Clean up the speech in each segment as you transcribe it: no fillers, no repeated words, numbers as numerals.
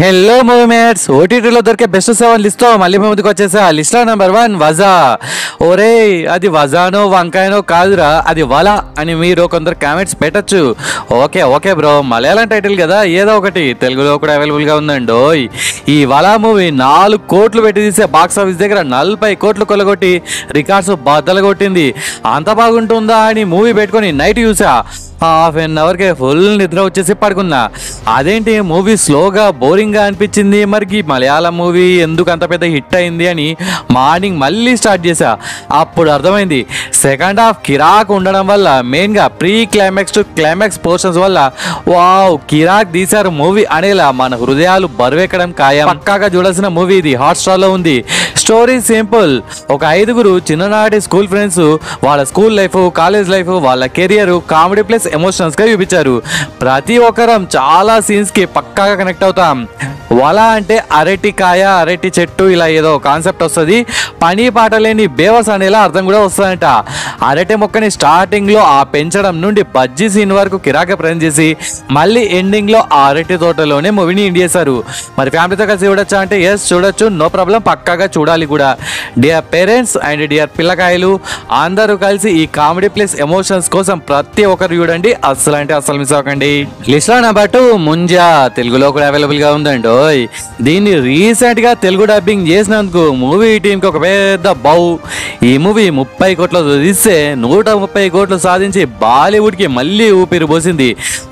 Hello మూవీమేట్స్, ఓటీటీలో దొరికే best 7 లిస్ట్లో మళ్ళీ ముందుకు వచ్చేసా. లిస్ట్లో నెంబర్ 1 వజా. ఓరే, అది వజానో వంకాయనో కాదురా, అది వల అని మీరు కొందరు కామెంట్స్ పెట్టచ్చు. ఓకే బ్రో, మలయాళం టైటిల్ కదా, ఏదో ఒకటి తెలుగులో కూడా అవైలబుల్గా ఉందండి. ఈ వల మూవీ 4 కోట్లు పెట్టి తీసే బాక్స్ ఆఫీస్ దగ్గర 40 కోట్లు కొలగొట్టి రికార్డ్స్ బద్దలు కొట్టింది. అంత బాగుంటుందా అని మూవీ పెట్టుకొని నైట్ చూసా. హాఫ్ అన్ అవర్కే ఫుల్ నిద్ర వచ్చేసి పడుకున్నా. అదేంటి మూవీ స్లోగా బోరింగ్గా అనిపించింది, మరి మలయాళం మూవీ ఎందుకు అంత పెద్ద హిట్ అయింది అని మార్నింగ్ మళ్ళీ స్టార్ట్ చేశా. అప్పుడు అర్థమైంది, సెకండ్ హాఫ్ కిరాక్ ఉండడం వల్ల, మెయిన్గా pre climax to climax portions వల్ల వావ్ కిరాక్ తీశారు మూవీ అనేలా మన హృదయాలు బరువెక్కడం ఖాయం. పక్కాగా చూడాల్సిన మూవీ ఇది. హాట్స్టార్లో ఉంది. Story simple. ఒక 5గురు చిన్ననాటి స్కూల్ ఫ్రెండ్స్ వాళ్ళ స్కూల్ లైఫ్, కాలేజ్ లైఫ్, వాళ్ళ కెరియర్ కామెడీ ప్లస్ ఎమోషనల్స్ గా చూపించారు. ప్రతి ఒక్కరం చాలా సీన్స్ కి పక్కాగా కనెక్ట్ అవుతాం. వల అంటే అరటికాయ, అరటి చెట్టు, ఇలా ఏదో కాన్సెప్ట్ వస్తుంది. పని పాట లేని బేవస్ అనేలా అర్థం కూడా వస్తుందంట. అరటి మొక్కని స్టార్టింగ్ లో ఆ పెంచడం నుండి బజ్జీ సీన్ వరకు కిరాక ప్రజెంట్ చేసి మళ్ళీ ఎండింగ్ లో ఆ అరటి తోటలోనే మూవీని ఎండ్ చేశారు. మరి ఫ్యామిలీతో కలిసి చూడొచ్చా అంటే ఎస్ చూడొచ్చు, నో ప్రాబ్లం, పక్కాగా చూడాలి కూడా. డియర్ పేరెంట్స్ అండ్ డియర్ పిల్లకాయలు అందరూ కలిసి ఈ కామెడీ ప్లస్ ఎమోషన్స్ కోసం ప్రతి ఒక్కరు చూడండి, అస్సలు అంటే అస్సలు మిస్ అవ్వకండి. లిస్ట్ లో నెంబర్ 2 ముంజా. తెలుగులో కూడా అవైలబుల్ గా ఉందండి. దీన్ని రీసెంట్ గా తెలుగు డబ్బింగ్ చేసినందుకు మూవీ టీమ్ కి ఒక పెద్ద బౌ. ఈ మూవీ 30 కోట్లు తీస్తే 130 కోట్లు సాధించి బాలీవుడ్ కి మళ్ళీ ఊపిరి పోసింది.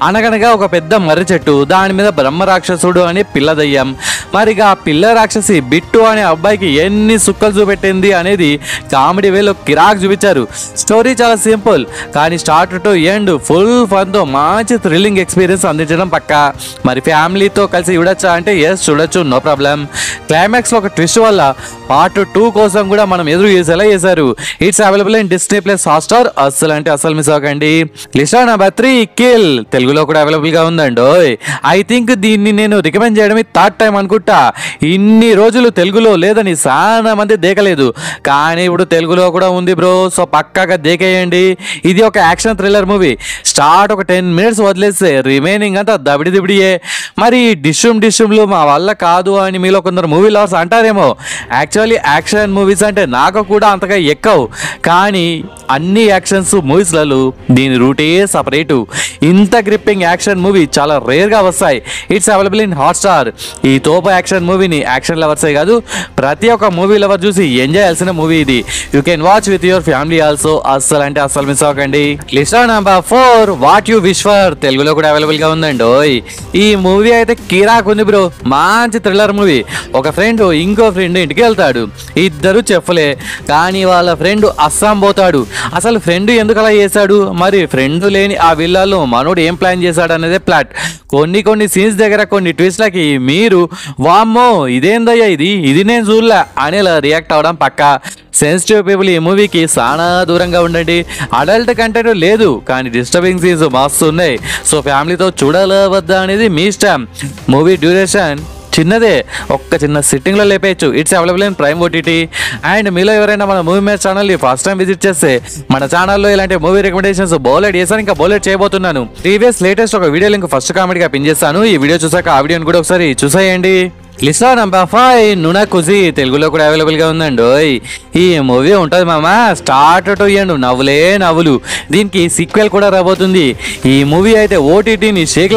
అనగనగా ఒక పెద్ద మర్రి చెట్టు, దాని మీద బ్రహ్మ రాక్షసుడు అనే పిల్ల దయ్యం. మరిగా ఆ పిల్ల రాక్షసి బిట్టు అనే అబ్బాయికి ఎన్ని సుక్కలు చూపెట్టింది అనేది కామెడీ వేలో కిరాక్ చూపించారు. స్టోరీ చాలా సింపుల్, కానీ start to end full fun తో మంచి థ్రిల్లింగ్ ఎక్స్పీరియన్స్ అందించడం పక్కా. మరి ఫ్యామిలీతో కలిసి చూడొచ్చా అంటే ఎస్ చూడొచ్చు, నో ప్రాబ్లం. క్లైమాక్స్ లో ఒక ట్విస్ట్ వల్ల పార్ట్ 2 కోసం కూడా మనం ఎదురు చేసేలా చేశారు. It's available in Disney plus Hotstar, అస్సలు అంటే అస్సలు మిస్ అవ్వకండి. List number 3 kill. తెలుగులో కూడా అవైలబుల్ గా ఉందండి. ఐ థింక్ దీన్ని నేను రికమెండ్ చేయడం 3rd టైం అనుకుంటా. ఇన్ని రోజులు తెలుగులో లేదని చాలా మంది దేకలేదు, కానీ ఇప్పుడు తెలుగులో కూడా ఉంది బ్రో, సో పక్కాగా దేకేయండి. ఇది ఒక యాక్షన్ థ్రిల్లర్ మూవీ. స్టార్ట్ ఒక 10 మినిట్స్ వదిలేస్తే రిమైనింగ్ అంతా దబిడి దిబిడియే. మరి డిష్యూమ్లు మా వల్ల కాదు అని మీలో కొందరు మూవీ లవర్స్ అంటారేమో. యాక్చువల్లీ యాక్షన్ మూవీస్ అంటే నాకు కూడా అంతగా ఎక్కవు, కానీ అన్ని యాక్షన్స్ మూవీస్లలో దీని రూటే సపరేటు. ఇంత గ్రిప్పింగ్ యాక్షన్ మూవీ చాలా రేర్గా వస్తాయి. It's available in Hotstar. ఈ తోప యాక్షన్ మూవీని యాక్షన్ లవర్సే కాదు, ప్రతి ఒక్క మూవీ లవర్ చూసి ఎంజాయ్ చేయాల్సిన మూవీ ఇది. You can watch with your family also, అస్సలు అంటే అస్సలు మిస్ అవ్వకండి. List number 4 what you wish for. తెలుగులో కూడా అవైలబుల్ గా ఉందండి. ఈ మూవీ అయితే కిరాక్ ఉంది బ్రో, మంచి థ్రిల్లర్ మూవీ. ఒక ఫ్రెండ్ ఇంకో ఫ్రెండ్ ఇంటికి వెళ్తాడు. ఇద్దరు చెఫ్లే, కానీ వాళ్ళ ఫ్రెండ్ అస్సాం పోతాడు. అసలు ఫ్రెండ్ ఎందుకు అలా చేశాడు, మరి ఫ్రెండ్ లేని ఆ విల్లాలో మనోడు ఏం ప్లాన్ చేశాడు అనేదే ప్లాట్. కొన్ని సీన్స్ దగ్గర కొన్ని ట్విస్ట్లకి మీరు వామ్మో ఇదేందయ్యా ఇది నేను చూడలే అనేలా రియాక్ట్ అవ్వడం పక్కా. సెన్సిటివ్ పీపుల్ ఈ మూవీకి చాలా దూరంగా ఉండండి. అడల్ట్ కంటెంట్ లేదు, కానీ డిస్టర్బింగ్ సీన్స్ మస్తు ఉన్నాయి. సో ఫ్యామిలీతో చూడాలా వద్దా అనేది మీ ఇష్టం. మూవీ డ్యూరేషన్ చిన్నదే, ఒక్క చిన్న సిట్టింగ్లో లేపేయచ్చు. It's available in Prime OTT. And మీలో ఎవరైనా మన మూవీ మేట్స్ ఛానల్ని ఫస్ట్ టైం విజిట్ చేస్తే మన ఛానల్లో ఇలాంటి మూవీ రికమెండేషన్స్ బోలెడ్ చేశాను, ఇంకా బోలెడ్ చేయబోతున్నాను. ప్రీవియస్ లేటెస్ట్ ఒక వీడియో లింక్ ఫస్ట్ కామెంట్గా పిన్ చేస్తాను. ఈ వీడియో చూసాక ఆ వీడియోని కూడా ఒకసారి చూసేయండి. List number 5 నునా కుజీ. తెలుగులో కూడా అవైలబుల్ గా ఉందండి. ఈ మూవీ ఉంటుంది మామా, స్టార్ట్ టు ఎండ్ నవ్వులే నవ్వులు. దీనికి సీక్వెల్ కూడా రాబోతుంది. ఈ మూవీ అయితే ఓటీటీని షేక్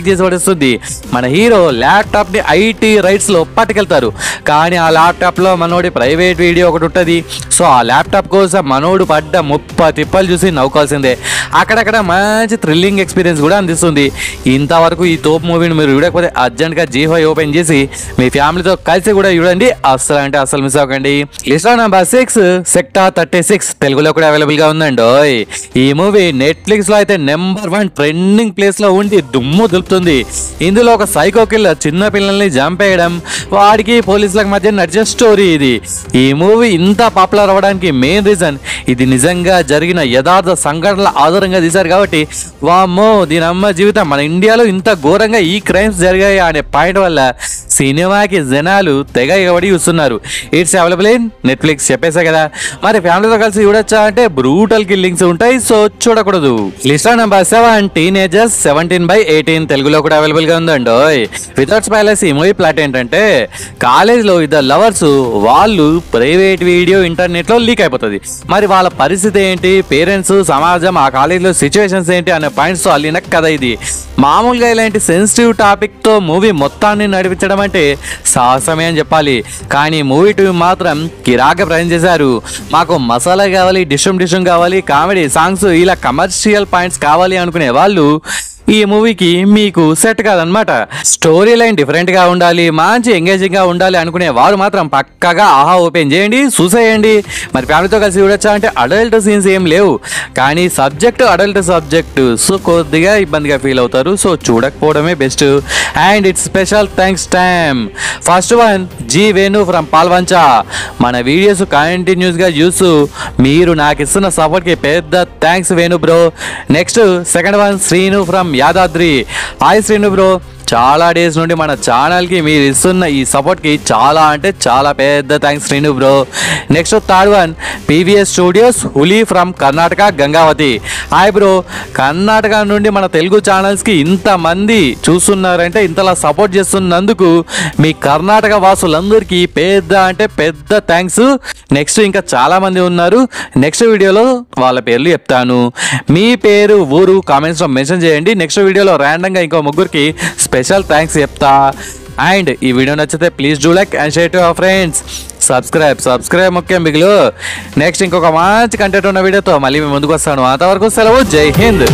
చేసి పడుస్తుంది. మన హీరో ల్యాప్టాప్ ని ఐటీ రైట్స్ లో పట్టుకెళ్తారు, కానీ ఆ ల్యాప్టాప్ లో మనోడి ప్రైవేట్ వీడియో ఒకటి ఉంటుంది. సో ఆ ల్యాప్టాప్ కోసం మనోడు పడ్డ 30 తిప్పలు చూసి నవ్వుకోవాల్సిందే. అక్కడక్కడ మంచి థ్రిల్లింగ్ ఎక్స్పీరియన్స్ కూడా అందిస్తుంది. ఇంతవరకు ఈ తోపు మూవీని మీరు చూడకపోతే అర్జెంట్ గా G5 ఓపెన్ చేసి మీ ఫ్యామిలీతో కలిసి కూడా చూడండి, అస్సలు అంటే అస్సలు మిస్ అవ్వకండి. List number 6 sector 36. తెలుగులో కూడా అవైలబుల్ గా ఉందండి. ఈ మూవీ నెట్ఫ్లిక్స్ లో అయితే నెంబర్ 1 ట్రెండింగ్ ప్లేస్ లో ఉండి దుమ్ము దులుపుతుంది. ఇందులో ఒక సైకో కిల్లర్ చిన్న పిల్లల్ని చంపేయడం, వాడికి పోలీసులకు మధ్య నడిచే స్టోరీ ఇది. ఈ మూవీ ఇంత పాపులర్ అవ్వడానికి మెయిన్ రీజన్ ఇది నిజంగా జరిగిన యథార్థ సంఘటనల ఆధారంగా తీశారు కాబట్టి. వామ్మో దీని అమ్మ జీవితం, మన ఇండియాలో ఇంత ఘోరంగా ఈ క్రైమ్స్ జరిగాయి అనే పాయింట్ వల్ల సినిమాకి జనాలు తెగ ఎగబడి చూస్తున్నారు. ఇట్స్ అవైలబుల్ ఇన్ నెట్ఫ్లిక్స్, చెప్పేసా కదా. మరి ఫ్యామిలీతో కలిసి చూడొచ్చా అంటే బ్రూటల్ కిల్లింగ్స్ ఉంటాయి, సో చూడకూడదు. లిస్ట్ నెంబర్ 7 టీనేజర్స్ 17/18 తెలుగులో కూడా అవైలబుల్ గా ఉందండి. వితౌట్ స్పాయిలర్స్ ఈ మూవీ ప్లాట్ ఏంటంటే కాలేజ్ లో ఇద్దరు లవర్స్ వాళ్ళు ప్రైవేట్ వీడియో ఇంటర్నెట్ లో లీక్ అయిపోతుంది. మరి వాళ్ళ పరిస్థితి ఏంటి, పేరెంట్స్, సమాజం, ఆ కాలేజ్ లో సిచ్యువేషన్స్ ఏంటి అనే పాయింట్స్ తో అల్లిన కథ ఇది. మామూలుగా ఇలాంటి సెన్సిటివ్ టాపిక్ తో మూవీ మొత్తాన్ని నడిపించడం అంటే సాహసమే అని చెప్పాలి. కానీ మూవీ టీం మాత్రం కిరాగా ప్రజెంట్ చేశారు. మాకు మసాలా కావాలి, డిషం కావాలి, కామెడీ, సాంగ్స్, ఇలా కమర్షియల్ పాయింట్స్ కావాలి అనుకునే వాళ్ళు ఈ మూవీకి మీకు సెట్ కాదనమాట. స్టోరీ లైన్ డిఫరెంట్ గా ఉండాలి, మంచి ఎంగేజింగ్ గా ఉండాలి అనుకునే వారు మాత్రం పక్కగా ఆహా ఓపెన్ చేయండి, చూసేయండి. మరి ఫ్యామిలీతో కలిసి చూడొచ్చా అంటే అడల్ట్ సీన్స్ ఏం లేవు, కానీ సబ్జెక్ట్ అడల్ట్ సబ్జెక్ట్, సో కొద్దిగా ఇబ్బందిగా ఫీల్ అవుతారు, సో చూడకపోవడమే best. And it's special thanks time. First one G Venu from Palvancha. మన వీడియోస్ కంటిన్యూస్ గా చూస్తూ మీరు నాకు ఇస్తున్న సపోర్ట్ కి పెద్ద thanks Venu bro. Next second one Srinu from Yadadri. Hi Srinu bro, చాలా డేస్ నుండి మన ఛానల్కి మీరు ఇస్తున్న ఈ సపోర్ట్కి చాలా అంటే చాలా పెద్ద thanks Srinu bro. Next third one PVS Studios Huli from Karnataka Gangavathi. Hi bro, Karnataka నుండి మన తెలుగు ఛానల్స్కి ఇంతమంది చూస్తున్నారంటే, ఇంతలా సపోర్ట్ చేస్తున్నందుకు మీ కర్ణాటక వాసులందరికీ పెద్ద అంటే పెద్ద థ్యాంక్స్. నెక్స్ట్ ఇంకా చాలామంది ఉన్నారు, నెక్స్ట్ వీడియోలో వాళ్ళ పేర్లు చెప్తాను. మీ పేరు, ఊరు కామెంట్స్లో మెన్షన్ చేయండి. నెక్స్ట్ వీడియోలో ర్యాండమ్గా ఇంకో ముగ్గురికి స్పెషల్ థ్యాంక్స్ చెప్తా. అండ్ ఈ వీడియో నచ్చితే please do like and share to our friends. Subscribe ముఖ్యం మిగిలి. నెక్స్ట్ ఇంకొక మంచి కంటెంట్ ఉన్న వీడియోతో మళ్ళీ మేము ముందుకు వస్తాను. అంతవరకు సెలవు, జై హింద్.